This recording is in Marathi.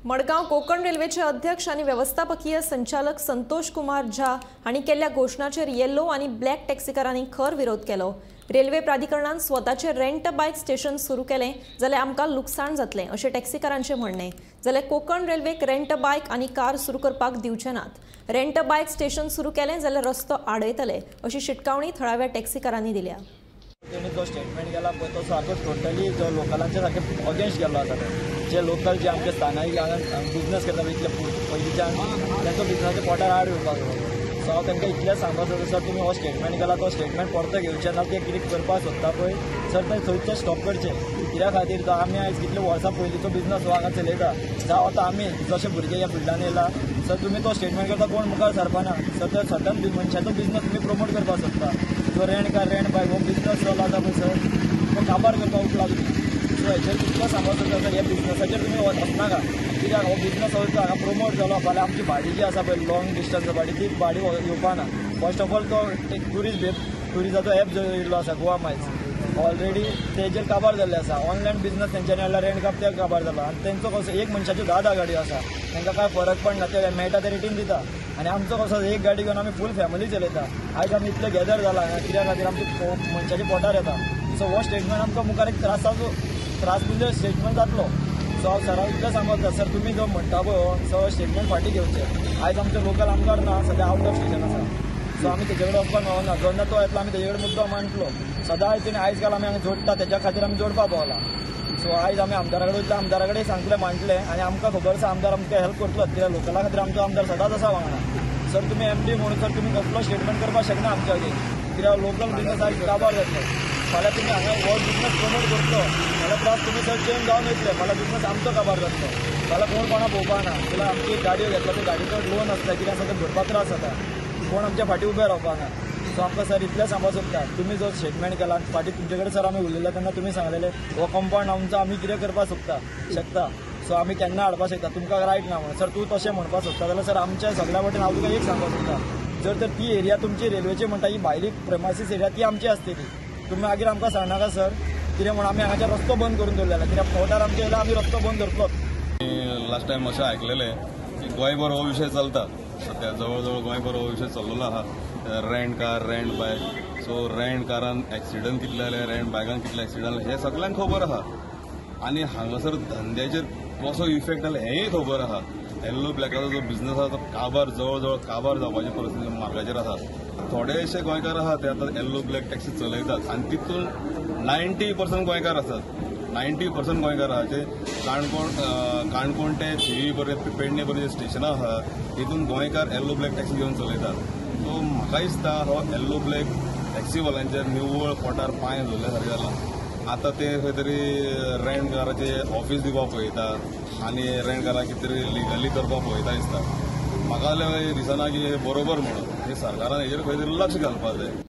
मडगांव कोकण रेल्वेचे अध्यक्ष आणि व्यवस्थापकीय संचालक संतोष कुमार झा हांणी केल्ल्या घोषणाचेर येलो आणि ब्लॅक टॅक्सीकारांनी खर विरोध केलो। रेल्वे प्राधिकरणान स्वताचे रेंट बायक स्टेशन सुरू केले जाल्यार आमकां लुकसाण जातले अशें टॅक्सीकारांचे म्हणणे। जाल्यार कोकण रेल्वेक रेंट बायक आणि कार सुरू करपाक दिवचे नात। रेंट बायक स्टेशन सुरू केले जाल्यार रस्तो आडयतले अशी शिटकावणी थळाव्या टॅक्सीकारांनी दिल्या। जो स्टेटमेंट केला पळय तो सारको टोटली जो लोकलांचे सारखे अगेन्स्ट गेलो आसा। जे लोकल जे आमचे स्थानिक बिजनेस करता इतले पयलींच्यान तांचो बिजनेसाच्या पोटार आड येवपाक लागलो। सो हांव तांकां इतलेंच सांगपाक सोदता सर तुमी हो स्टेटमेंट केला तो स्टेटमेंट परतो घेवचे ना। ते कितें करपाक सोदता पळय सर ते थंयच स्टॉप करचे। कित्या खातीर तो आमी आयज कितले वर्सां पयलींचो बिजनेस हो हांगा चलयता जावं आतां आमी जशे भुरगे ह्या फिल्डान येयला। सर तुमी तो स्टेटमेंट करता कोण मुखार सरपाना। सर तो सडन मनशाचो बिजनेस तुमी प्रमोट करपाक सोदता। जो रेंट कार रेंट बायक हो बिजनेस जो आसा पळय सर तो काबार करपाक उठला तुमी। सो हेचेर कितलो सांगपाक सोदता सर ह्या बिजनेसाचेर तुमी वचनाका। कित्याक हो बिजनेस हांगा प्रमोट जालो फाल्यां आमची भाडी जी आसा पळय लॉंग डिस्टन्स भाडी ती भाडी येवपाना। फर्स्ट ऑफ ऑल तो ट्युरिस्टाचो एप जो येयल्लो आसा गोवा मायल्स ऑलरेडी तेजेर काबार जाल्ले आसा। ऑनलायन बिजनेस तेंच्यांनी हाडला रेंट कार ते काबार जालो आनी तेंचो कसो एक मनशाच्यो 10 गाडयो आसा तांकां काय फरक पडना। ते मेळटा ते रेटीन दिता आनी आमचो कसो एक गाडी घेवन आमी फूल फॅमिली चलयता। आयज आमी इतले गॅदर जाला कित्या खातीर आमच्या मनशाच्या पोटार येता। सो हो स्टेटमेंट आमकां मुखार एक त्रास म्हणजे स्टेटमेंट जातलो। सो हांव सराक इतलें सांगता सर तुमी जो म्हणटा पळय हो सो स्टेटमेंट फाटीं घेवचे। आयज आमचे लोकल आमदार ना सद्या आउट ऑफ स्टेशन आसा। सो आमी तेजे कडेन वचपाक मेळना। जेन्ना तो येतलो आमी तेजे कडेन मुद्दो मांडटलो। सदां तिणें आयज काल आमी हांगा जोडटा तेज्या खातीर आमी जोडपा पावला। सो आयज आमी आमदारा कडेन वयतले आमदारा कडेन सांगतले मांडले आनी आमकां खबर आसा आमदार आमकां हेल्प करतलो। कित्याक लोकला खातीर आमचो आमदार सदांच आसा वांगडा। सर तुमी एमडी म्हणून सर तुमी कसलो स्टेटमेंट करपाक शकना आमच्या खातीर। कित्याक लोकल बिजनेसाक काबार जातलो। फाल्यां तुमी हांगा हो बिजनेस प्रमोट करतलो जाल्यार प्लस तुमी सर चेंज जावन वयतले। फाल्यां बिजनेस आमचो काबार जातलो। फाल्यां कोण कोणा पळोवपा ना। जाल्यार आमची गाडयो घेतला ते गाडयेचो लोन आसता कित्याक आसा ते भरपाक त्रास जाता। कोण आमच्या फाटीं उबे रावपाक ना। सो आमकां सर इतलें सांगपाक सोदता तुमी जो स्टेटमेंट केला फाटीं तुमचे कडेन सर आमी उलयले तेन्ना तुमी सांगलेले हो कंपाउंड आमचो आमी कितें करपाक शकता। सो आमी केन्ना हाडपाक शकता तुमकां रायट ना म्हणून। सर तूं तशें म्हणपाक सोदता जाल्यार सर आमच्या सगळ्या वटेन हांव तुका एक सांगपाक सोदता जर तर ती एरिया तुमची रेल्वेची म्हणटा ही भायली प्रेमासीस एरिया ती आमची आसतली। तुमी मागीर आमकां सांगनाका सर कितें म्हण आमी हांगाचे रस्तो बंद करून दवरलेला। कित्याक पोटार आमचे येयला आमी रस्तो बंद करतलोच। लास्ट टायम अशें आयकलेलें की गोंयभर हो विशय चलता। सध्या जवळ जवळ गोंयभर हो विशय चल्लेलो आहा। रेंट कार रेंट बायक। सो रेंट कारान एक्सिडंट कितले जाले रेंट बायकान कितले एक्सिडंट जाले हे सगळ्यांक खबर आहा। आनी हांगासर धंद्याचेर कसो इफेक्ट जालो हेंय खबर आहा। येल्लो ब्लॅकाचो जो बिजनेस आसा तो काबार जवळ जवळ काबार जावपाची परिस्थिती मार्गाचेर आसा। थोडेशे गोंयकार आहा ते आतां येल्लो ब्लॅक टॅक्सी चलयतात आनी तितून 90% गोंयकार आसात। 90% गोंयकार आहा जे काणकोण ते थिवी पर्यंत पेडणे पर्यंत स्टेशनां आहा तितून गोंयकार येल्लो ब्लॅक टॅक्सी घेवन चलयतात। सो म्हाका दिसता हो येल्लो ब्लॅक टॅक्सीवाल्यांचेर निव्वळ पोटार पांय दवरल्या सारकें जालां। आतां ते खंय तरी रेंट काराचे ऑफीस दिवपाक पळयता आनी रेंट काराक कितें तरी लिगली करपाक पळयता दिसता। म्हाका जाल्यार दिसना की हे बरोबर म्हणून हे सरकारान हेजेर खंय तरी लक्ष घालपाक जाय।